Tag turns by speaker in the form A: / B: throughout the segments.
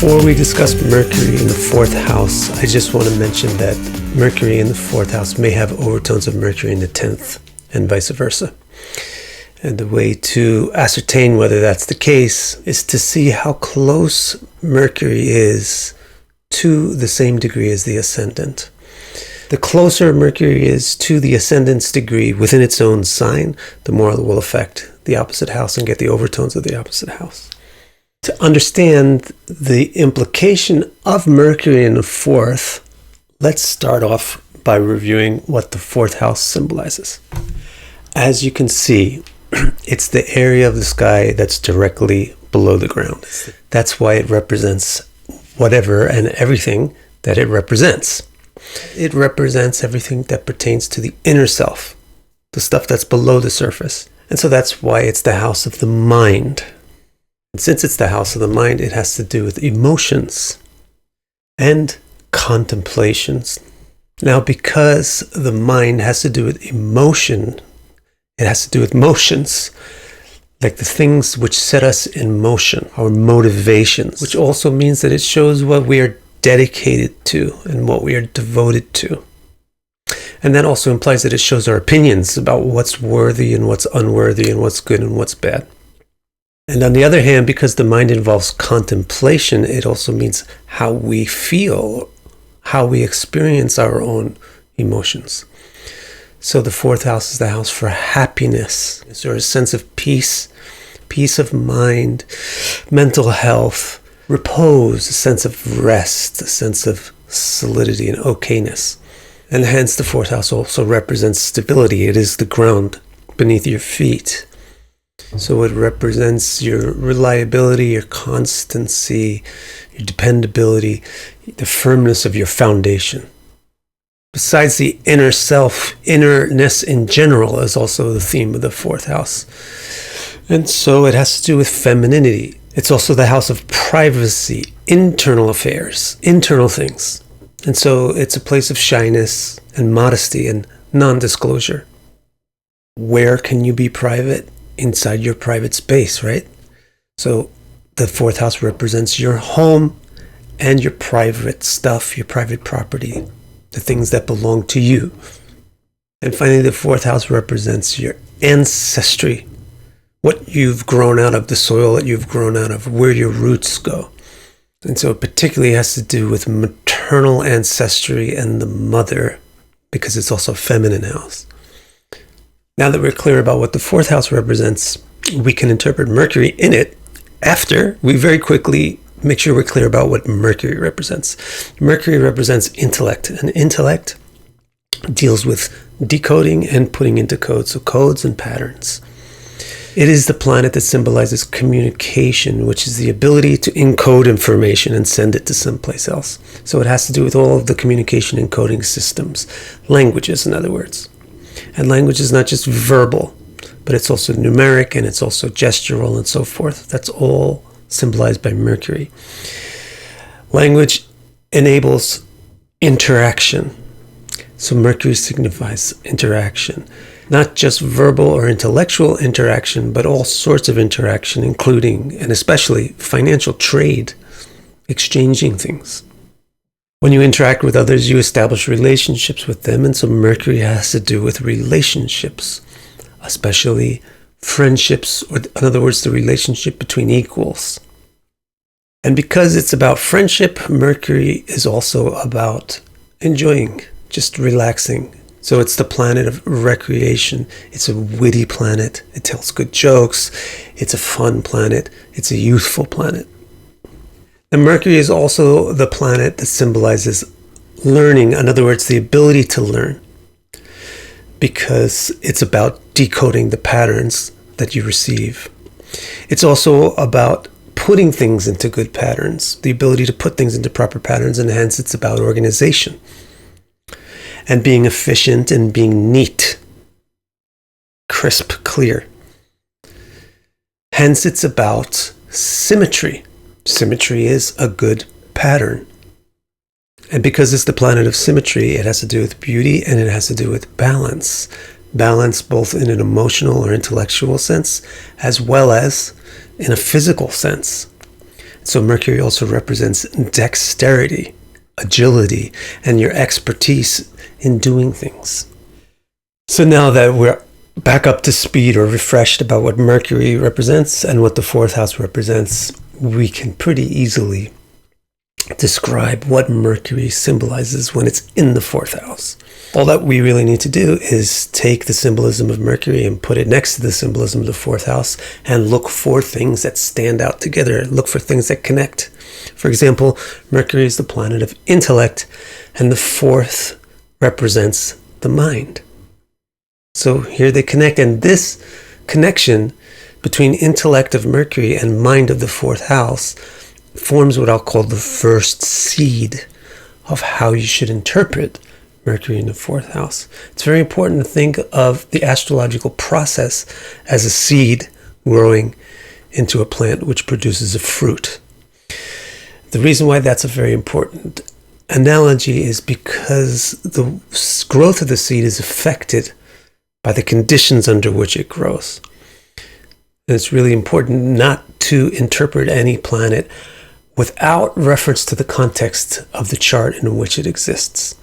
A: Before we discuss Mercury in the fourth house, I just want to mention that Mercury in the fourth house may have overtones of Mercury in the 10th and vice versa. And the way to ascertain whether that's the case is to see how close Mercury is to the same degree as the ascendant. The closer Mercury is to the ascendant's degree within its own sign, the more it will affect the opposite house and get the overtones of the opposite house. To understand the implication of Mercury in the fourth, let's start off by reviewing what the fourth house symbolizes. As you can see, it's the area of the sky that's directly below the ground. That's why it represents whatever and everything that it represents. It represents everything that pertains to the inner self, the stuff that's below the surface. And so that's why it's the house of the mind. And since it's the house of the mind, it has to do with emotions and contemplations. Now, because the mind has to do with emotion, it has to do with motions, like the things which set us in motion, our motivations, which also means that it shows what we are dedicated to and what we are devoted to. And that also implies that it shows our opinions about what's worthy and what's unworthy and what's good and what's bad. And on the other hand, because the mind involves contemplation, it also means how we feel, how we experience our own emotions. So the fourth house is the house for happiness, or a sense of peace, peace of mind, mental health, repose, a sense of rest, a sense of solidity and okayness. And hence the fourth house also represents stability. It is the ground beneath your feet. So it represents your reliability, your constancy, your dependability, the firmness of your foundation. Besides the inner self, innerness in general is also the theme of the fourth house. And so it has to do with femininity. It's also the house of privacy, internal affairs, internal things. And so it's a place of shyness and modesty and non-disclosure. Where can you be private? Inside your private space, right? So the fourth house represents your home and your private stuff, your private property, the things that belong to you. And finally, the fourth house represents your ancestry, what you've grown out of, the soil that you've grown out of, where your roots go. And so it particularly has to do with maternal ancestry and the mother, because it's also a feminine house. Now that we're clear about what the fourth house represents, we can interpret Mercury in it after we very quickly make sure we're clear about what Mercury represents. Mercury represents intellect, and intellect deals with decoding and putting into code, so codes and patterns. It is the planet that symbolizes communication, which is the ability to encode information and send it to someplace else. So it has to do with all of the communication encoding systems, languages, in other words. And language is not just verbal, but it's also numeric and it's also gestural and so forth. That's all symbolized by Mercury. Language enables interaction. So Mercury signifies interaction. Not just verbal or intellectual interaction, but all sorts of interaction, including and especially financial trade, exchanging things. When you interact with others, you establish relationships with them, and so Mercury has to do with relationships, especially friendships, or in other words, the relationship between equals. And because it's about friendship, Mercury is also about enjoying, just relaxing. So it's the planet of recreation. It's a witty planet. It tells good jokes. It's a fun planet. It's a youthful planet. And Mercury is also the planet that symbolizes learning, in other words, the ability to learn, because it's about decoding the patterns that you receive. It's also about putting things into good patterns, the ability to put things into proper patterns, and hence it's about organization and being efficient and being neat, crisp, clear. Hence it's about symmetry. Symmetry is a good pattern. And because it's the planet of symmetry, it has to do with beauty and it has to do with balance. Balance both in an emotional or intellectual sense, as well as in a physical sense. So Mercury also represents dexterity, agility, and your expertise in doing things. So now that we're back up to speed or refreshed about what Mercury represents and what the fourth house represents, we can pretty easily describe what Mercury symbolizes when it's in the fourth house. All that we really need to do is take the symbolism of Mercury and put it next to the symbolism of the fourth house and look for things that stand out together. Look for things that connect. For example, Mercury is the planet of intellect and the fourth represents the mind. So here they connect, and this connection between intellect of Mercury and mind of the fourth house forms what I'll call the first seed of how you should interpret Mercury in the fourth house. It's very important to think of the astrological process as a seed growing into a plant which produces a fruit. The reason why that's a very important analogy is because the growth of the seed is affected by the conditions under which it grows. And it's really important not to interpret any planet without reference to the context of the chart in which it exists.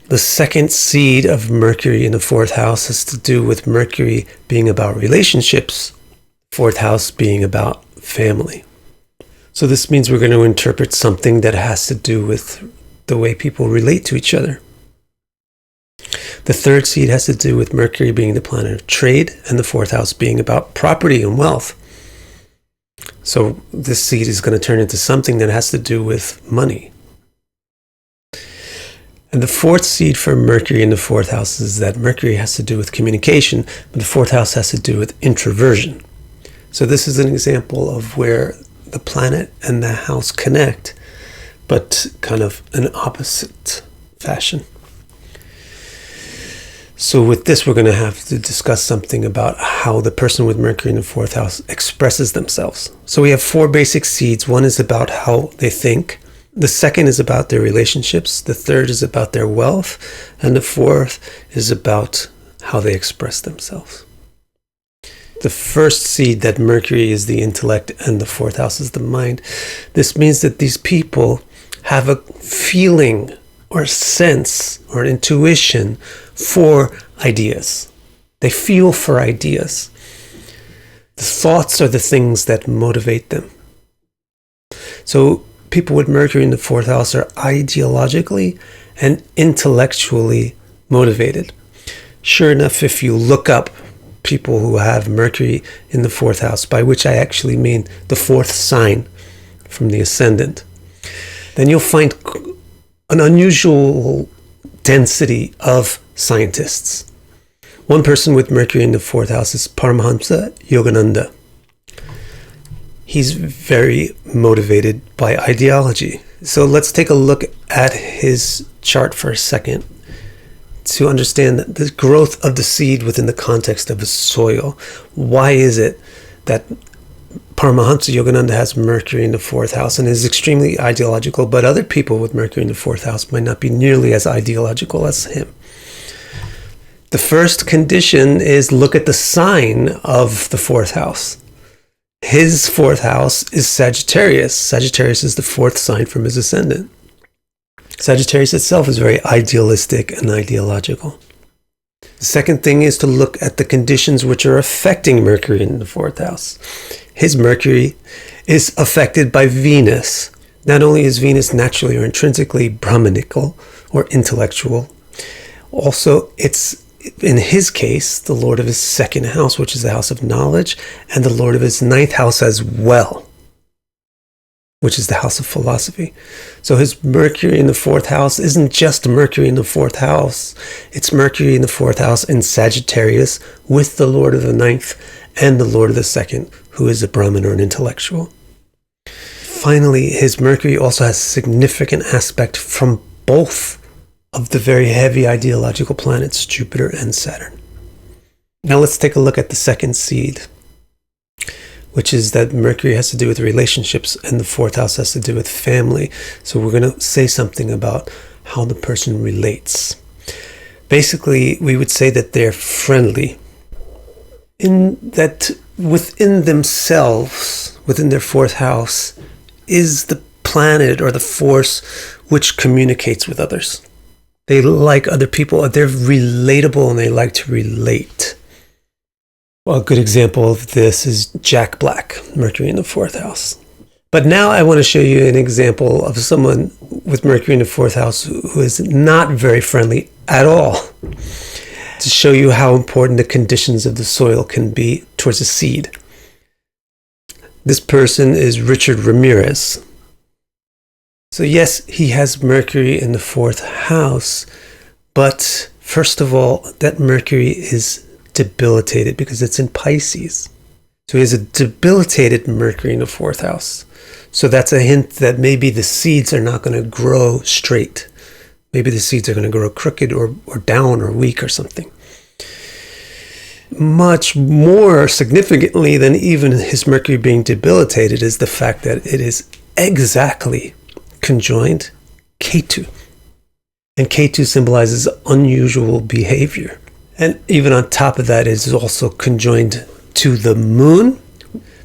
A: The second seed of Mercury in the fourth house has to do with Mercury being about relationships, fourth house being about family. So this means we're going to interpret something that has to do with the way people relate to each other. The third seed has to do with Mercury being the planet of trade and the fourth house being about property and wealth. So this seed is going to turn into something that has to do with money. And the fourth seed for Mercury in the fourth house is that Mercury has to do with communication, but the fourth house has to do with introversion. So this is an example of where the planet and the house connect, but kind of an opposite fashion. So with this, we're going to have to discuss something about how the person with Mercury in the fourth house expresses themselves. So we have four basic seeds. One is about how they think. The second is about their relationships. The third is about their wealth. And the fourth is about how they express themselves. The first seed, that Mercury is the intellect and the fourth house is the mind. This means that these people have a feeling or sense or intuition for ideas. They feel for ideas. The thoughts are the things that motivate them. So people with Mercury in the fourth house are ideologically and intellectually motivated. Sure enough, if you look up people who have Mercury in the fourth house, by which I actually mean the fourth sign from the ascendant, then you'll find an unusual density of scientists. One person with Mercury in the fourth house is Paramahamsa Yogananda. He's very motivated by ideology. So let's take a look at his chart for a second to understand the growth of the seed within the context of the soil. Why is it that Paramahamsa Yogananda has Mercury in the fourth house and is extremely ideological, but other people with Mercury in the fourth house might not be nearly as ideological as him? The first condition is look at the sign of the fourth house. His fourth house is Sagittarius. Sagittarius is the fourth sign from his ascendant. Sagittarius itself is very idealistic and ideological. The second thing is to look at the conditions which are affecting Mercury in the fourth house. His Mercury is affected by Venus. Not only is Venus naturally or intrinsically Brahmanical or intellectual, also it's, in his case, the lord of his second house, which is the house of knowledge, and the lord of his ninth house as well, which is the house of philosophy. So his Mercury in the fourth house isn't just Mercury in the fourth house. It's Mercury in the fourth house in Sagittarius with the lord of the ninth and the lord of the second, who is a Brahmin or an intellectual. Finally, his Mercury also has significant aspect from both of the very heavy ideological planets, Jupiter and Saturn. Now let's take a look at the second seed, which is that Mercury has to do with relationships and the fourth house has to do with family. So we're going to say something about how the person relates. Basically, we would say that they're friendly, in that within themselves, within their fourth house, is the planet or the force which communicates with others. They like other people. They're relatable and they like to relate. Well, a good example of this is Jack Black, Mercury in the fourth house. But now I want to show you an example of someone with Mercury in the fourth house who is not very friendly at all, to show you how important the conditions of the soil can be towards a seed. This person is Richard Ramirez. So yes, he has Mercury in the fourth house, but first of all, that Mercury is debilitated because it's in Pisces. So he has a debilitated Mercury in the fourth house. So that's a hint that maybe the seeds are not going to grow straight. Maybe the seeds are going to grow crooked or down or weak or something. Much more significantly than even his Mercury being debilitated is the fact that it is exactly conjoined Ketu. And Ketu symbolizes unusual behavior. And even on top of that, it is also conjoined to the moon.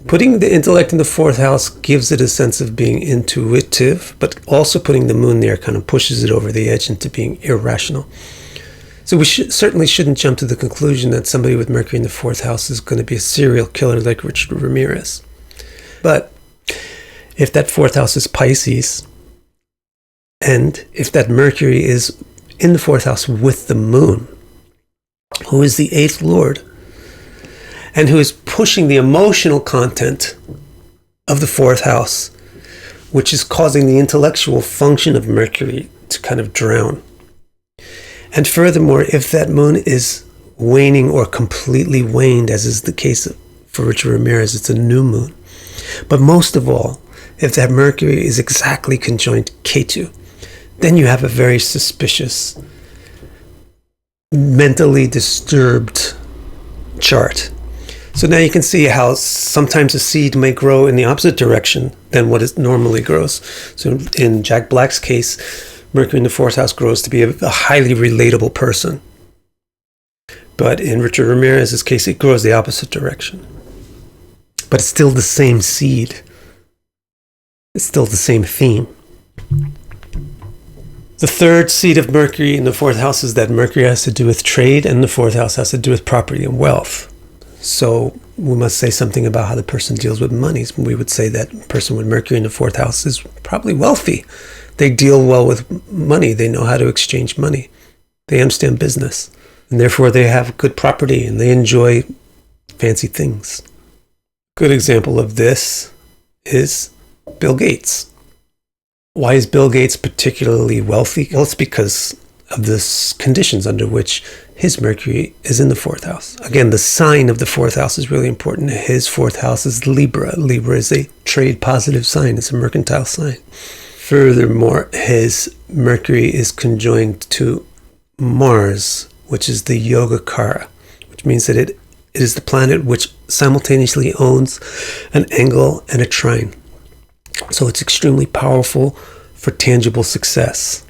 A: Putting the intellect in the fourth house gives it a sense of being intuitive, but also putting the moon there kind of pushes it over the edge into being irrational. So we certainly shouldn't jump to the conclusion that somebody with Mercury in the fourth house is going to be a serial killer like Richard Ramirez. But if that fourth house is Pisces, and if that Mercury is in the fourth house with the moon, who is the eighth lord, and who is pushing the emotional content of the fourth house, which is causing the intellectual function of Mercury to kind of drown. And furthermore, if that moon is waning or completely waned, as is the case for Richard Ramirez, it's a new moon. But most of all, if that Mercury is exactly conjoined Ketu, then you have a very suspicious, mentally disturbed chart. So now you can see how sometimes a seed may grow in the opposite direction than what it normally grows. So in Jack Black's case, Mercury in the fourth house grows to be a highly relatable person. But in Richard Ramirez's case, it grows the opposite direction. But it's still the same seed. It's still the same theme. The third seed of Mercury in the fourth house is that Mercury has to do with trade, and the fourth house has to do with property and wealth. So we must say something about how the person deals with money. We would say that a person with Mercury in the fourth house is probably wealthy. They deal well with money. They know how to exchange money. They understand business. And therefore they have good property and they enjoy fancy things. Good example of this is Bill Gates. Why is Bill Gates particularly wealthy? Well, it's because of the conditions under which his Mercury is in the fourth house. Again, the sign of the fourth house is really important. His fourth house is Libra. Libra is a trade positive sign. It's a mercantile sign. Furthermore, his Mercury is conjoined to Mars, which is the Yogacara, which means that it is the planet which simultaneously owns an angle and a trine. So it's extremely powerful for tangible success.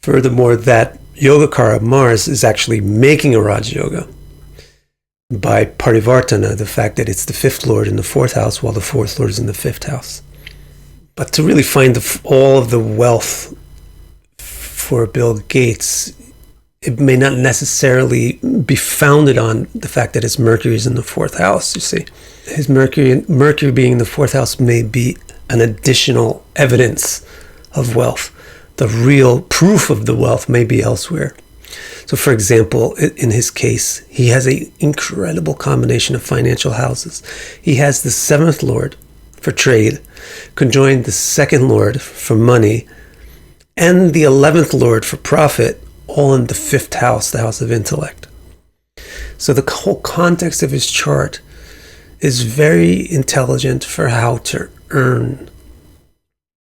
A: Furthermore, that Yogacara, Mars, is actually making a Raja Yoga by Parivartana, the fact that it's the fifth lord in the fourth house while the fourth lord is in the fifth house. But to really find all of the wealth for Bill Gates, it may not necessarily be founded on the fact that his Mercury is in the fourth house, you see. His Mercury being in the fourth house may be an additional evidence of wealth. The real proof of the wealth may be elsewhere. So for example, in his case, he has an incredible combination of financial houses. He has the seventh lord for trade, conjoined the second lord for money, and the 11th lord for profit, all in the fifth house, the house of intellect. So the whole context of his chart is very intelligent for how to earn.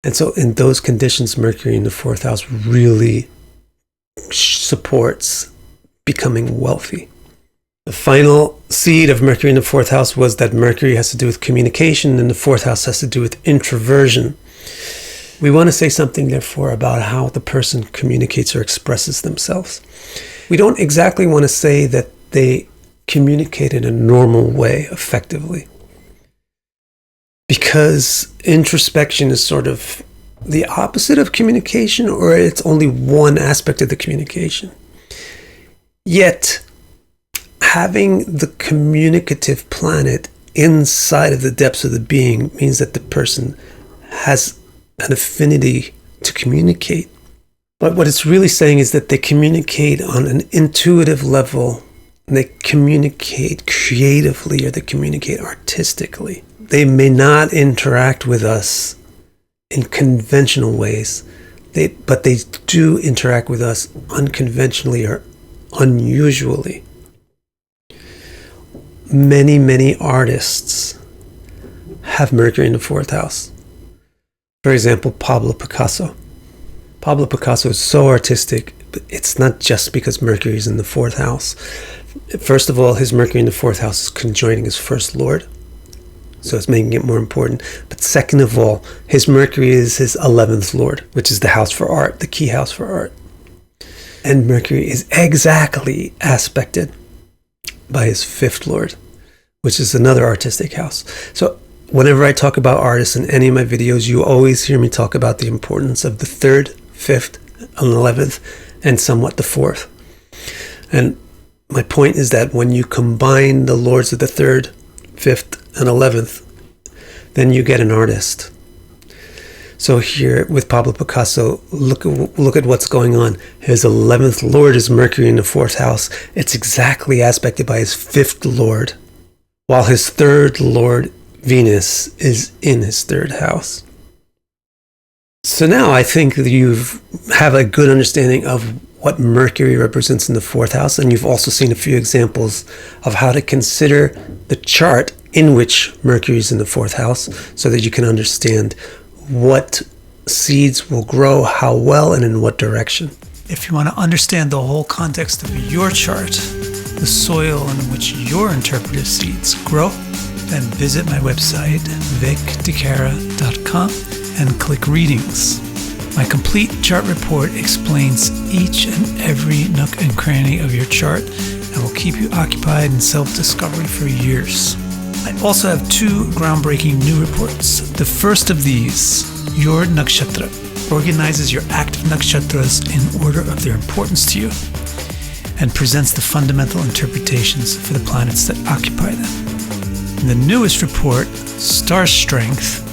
A: And so in those conditions, Mercury in the fourth house really supports becoming wealthy. The final seed of Mercury in the fourth house was that Mercury has to do with communication and the fourth house has to do with introversion. We want to say something, therefore, about how the person communicates or expresses themselves. We don't exactly want to say that they communicate in a normal way effectively, because introspection is sort of the opposite of communication, or it's only one aspect of the communication. Yet, having the communicative planet inside of the depths of the being means that the person has an affinity to communicate. But what it's really saying is that they communicate on an intuitive level, and they communicate creatively, or they communicate artistically. They may not interact with us in conventional ways, but they do interact with us unconventionally or unusually. Many, many artists have Mercury in the fourth house. For example, Pablo Picasso. Pablo Picasso is so artistic, but it's not just because Mercury is in the fourth house. First of all, his Mercury in the fourth house is conjoining his first lord, so it's making it more important. But second of all, his Mercury is his 11th lord, which is the house for art, the key house for art. And Mercury is exactly aspected by his fifth lord, which is another artistic house. So whenever I talk about artists in any of my videos, you always hear me talk about the importance of the third, fifth, and 11th, and somewhat the fourth. And my point is that when you combine the lords of the third, fifth, and 11th, then you get an artist. So here with Pablo Picasso, look at what's going on. His 11th lord is Mercury in the fourth house. It's exactly aspected by his fifth lord, while his third lord, Venus, is in his third house. So now I think that you have a good understanding of what Mercury represents in the fourth house, and you've also seen a few examples of how to consider the chart in which Mercury is in the fourth house, so that you can understand what seeds will grow, how well, and in what direction.
B: If you want to understand the whole context of your chart, the soil in which your interpretive seeds grow, then visit my website, vicdecara.com, and click Readings. My complete chart report explains each and every nook and cranny of your chart and will keep you occupied in self-discovery for years. I also have two groundbreaking new reports. The first of these, Your Nakshatra, organizes your active nakshatras in order of their importance to you and presents the fundamental interpretations for the planets that occupy them. And the newest report, Star Strength,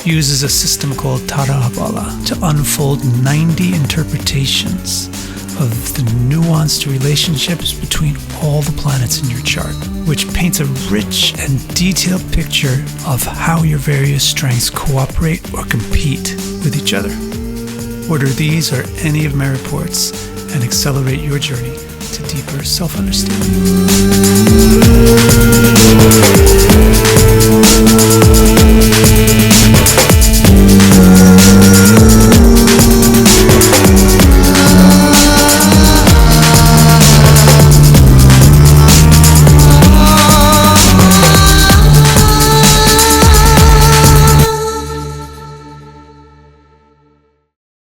B: uses a system called Tara-Habala to unfold 90 interpretations of the nuanced relationships between all the planets in your chart, which paints a rich and detailed picture of how your various strengths cooperate or compete with each other. Order these or any of my reports and accelerate your journey to deeper self-understanding.